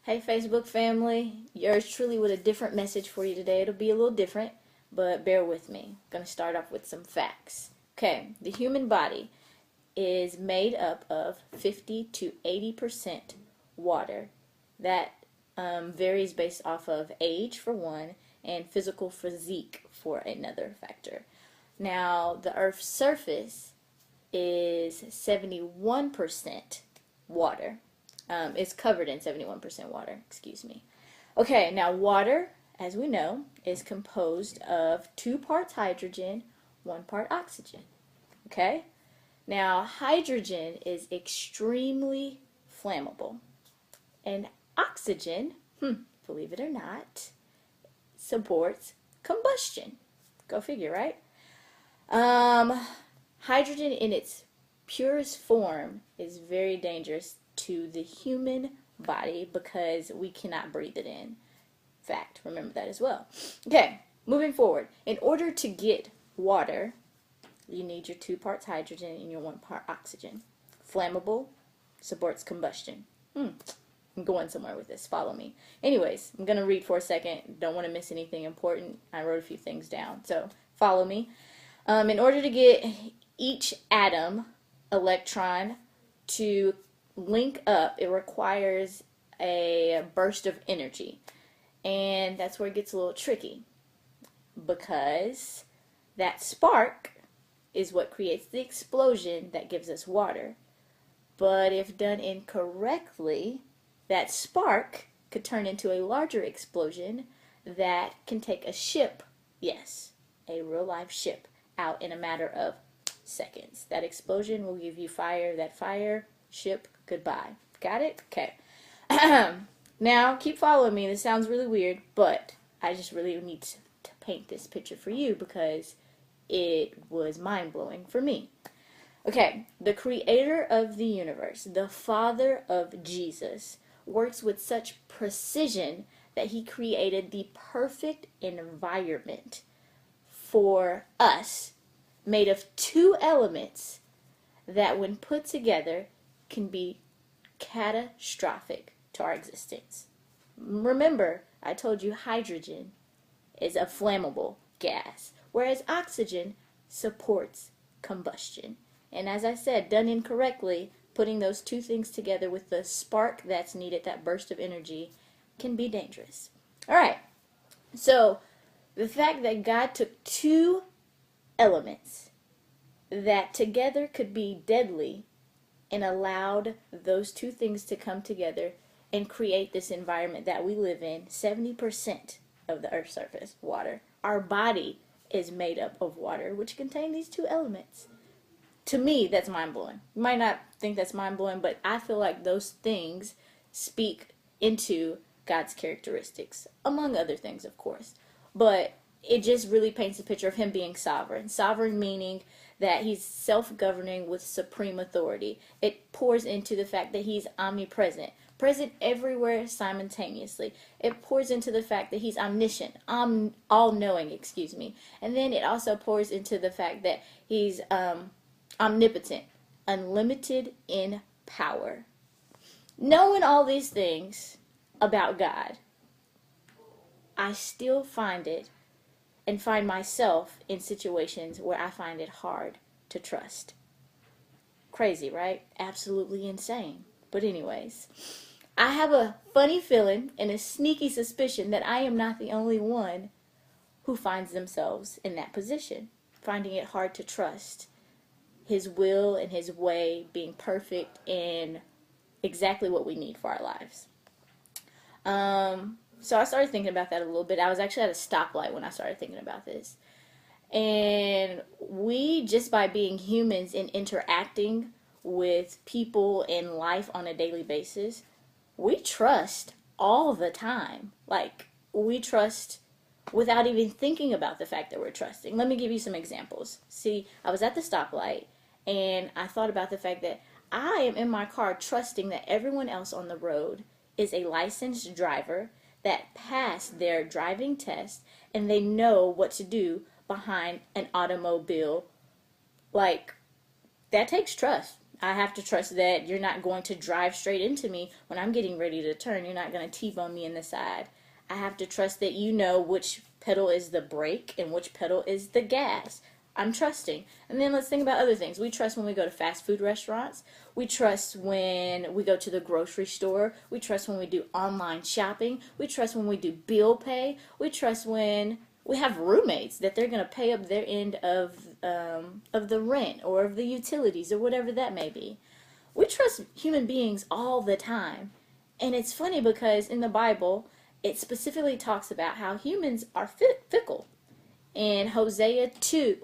Hey Facebook family, yours truly with a different message for you today. It'll be a little different, but bear with me. I'm going to start off with some facts. Okay, the human body is made up of 50 to 80% water. That varies based off of age for one and physical physique for another factor. Now, the Earth's surface is 71% water. Is covered in 71% water, excuse me. Okay, now water, as we know, is composed of 2 parts hydrogen, 1 part oxygen. Okay? Now, hydrogen is extremely flammable. And oxygen, believe it or not, supports combustion. Go figure, right? Hydrogen in its purest form is very dangerous to the human body because we cannot breathe it in. Fact, remember that as well. Okay, moving forward. In order to get water, you need your 2 parts hydrogen and your 1 part oxygen. Flammable, supports combustion. I'm going somewhere with this. Follow me. Anyways, I'm going to read for a second. Don't want to miss anything important. I wrote a few things down, so follow me. In order to get each atom, electron, to link up, it requires a burst of energy. And that's where it gets a little tricky, because that spark is what creates the explosion that gives us water. But if done incorrectly, that spark could turn into a larger explosion that can take a ship, yes, a real life ship, out in a matter of seconds. That explosion will give you fire. That fire, ship, goodbye. Got it? Okay. Now, keep following me. This sounds really weird, but I just really need to paint this picture for you because it was mind-blowing for me. Okay, the creator of the universe, the father of Jesus, works with such precision that he created the perfect environment for us, made of 2 elements that when put together can be catastrophic to our existence. Remember, I told you hydrogen is a flammable gas, whereas oxygen supports combustion. And as I said, done incorrectly, putting those 2 things together with the spark that's needed, that burst of energy, can be dangerous. All right, so the fact that God took 2 elements that together could be deadly and allowed those 2 things to come together and create this environment that we live in, 70% of the Earth's surface, water. Our body is made up of water, which contain these 2 elements. To me, that's mind-blowing. You might not think that's mind-blowing, but I feel like those things speak into God's characteristics, among other things, of course. But it just really paints a picture of him being sovereign. Sovereign meaning that he's self-governing with supreme authority. It pours into the fact that he's omnipresent, present everywhere simultaneously. It pours into the fact that he's omniscient, all-knowing, and then it also pours into the fact that he's omnipotent, unlimited in power. Knowing all these things about God, I still find myself in situations where I find it hard to trust. Crazy, right? Absolutely insane. But anyways, I have a funny feeling and a sneaky suspicion that I am not the only one who finds themselves in that position, finding it hard to trust his will and his way being perfect and exactly what we need for our lives. So I started thinking about that a little bit. I was actually at a stoplight when I started thinking about this. And we, just by being humans and interacting with people in life on a daily basis, we trust all the time. Like, we trust without even thinking about the fact that we're trusting. Let me give you some examples. See, I was at the stoplight, and I thought about the fact that I am in my car trusting that everyone else on the road is a licensed driver that passed their driving test and they know what to do behind an automobile. Like, that takes trust. I have to trust that you're not going to drive straight into me when I'm getting ready to turn. You're not going to T-bone me in the side. I have to trust that you know which pedal is the brake and which pedal is the gas. I'm trusting. And then let's think about other things. We trust when we go to fast food restaurants. We trust when we go to the grocery store. We trust when we do online shopping. We trust when we do bill pay. We trust when we have roommates that they're going to pay up their end of the rent or of the utilities or whatever that may be. We trust human beings all the time. And it's funny because in the Bible, it specifically talks about how humans are fickle. In Hosea chapter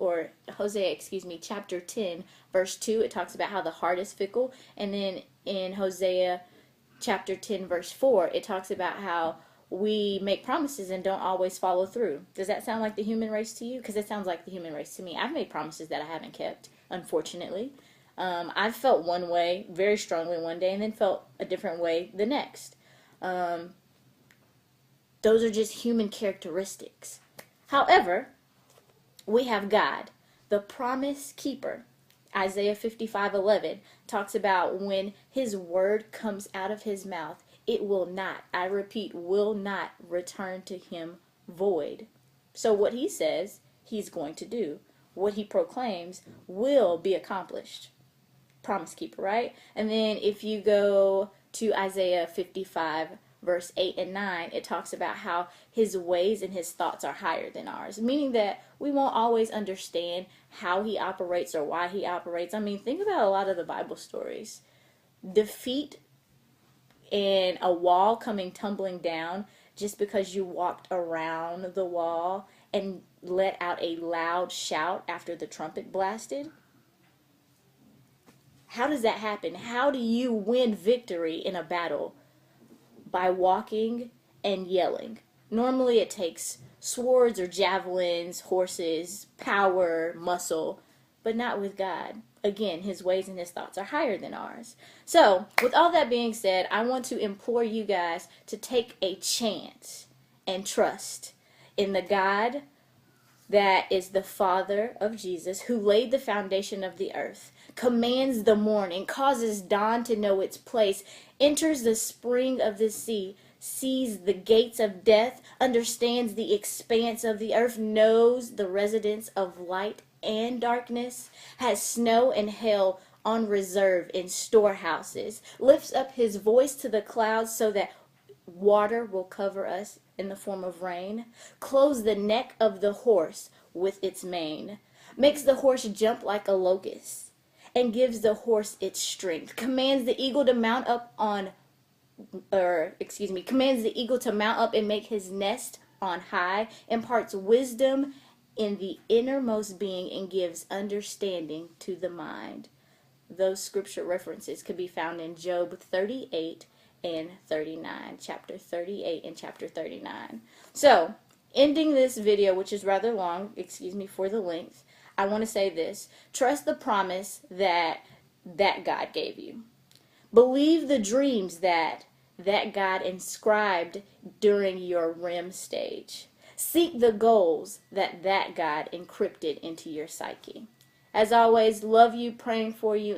10, verse 2, it talks about how the heart is fickle. And then in Hosea chapter 10, verse 4, it talks about how we make promises and don't always follow through. Does that sound like the human race to you? Because it sounds like the human race to me. I've made promises that I haven't kept, unfortunately. I've felt one way very strongly one day and then felt a different way the next. Those are just human characteristics. However, we have God, the promise keeper. Isaiah 55:11 talks about when his word comes out of his mouth, it will not, I repeat, will not return to him void. So what he says, he's going to do. What he proclaims will be accomplished. Promise keeper, right? And then if you go to Isaiah 55 verse 8 and 9, it talks about how his ways and his thoughts are higher than ours, meaning that we won't always understand how he operates or why he operates. I mean, think about a lot of the Bible stories. Defeat and a wall coming tumbling down just because you walked around the wall and let out a loud shout after the trumpet blasted. How does that happen? How do you win victory in a battle? By walking and yelling. Normally it takes swords or javelins, horses, power, muscle, but not with God. Again, his ways and his thoughts are higher than ours. So, with all that being said, I want to implore you guys to take a chance and trust in the God that is the Father of Jesus, who laid the foundation of the earth, commands the morning, causes dawn to know its place, enters the spring of the sea, sees the gates of death, understands the expanse of the earth, knows the residence of light and darkness, has snow and hail on reserve in storehouses, lifts up his voice to the clouds so that water will cover us in the form of rain, clothes the neck of the horse with its mane, makes the horse jump like a locust, and gives the horse its strength, commands the eagle to mount up and make his nest on high, imparts wisdom in the innermost being, and gives understanding to the mind. Those scripture references could be found in Job 38 and 39, chapter 38 and chapter 39. So, ending this video, which is rather long, excuse me for the length, I want to say this. Trust the promise that God gave you. Believe the dreams that God inscribed during your REM stage. Seek the goals that God encrypted into your psyche. As always, love you, praying for you,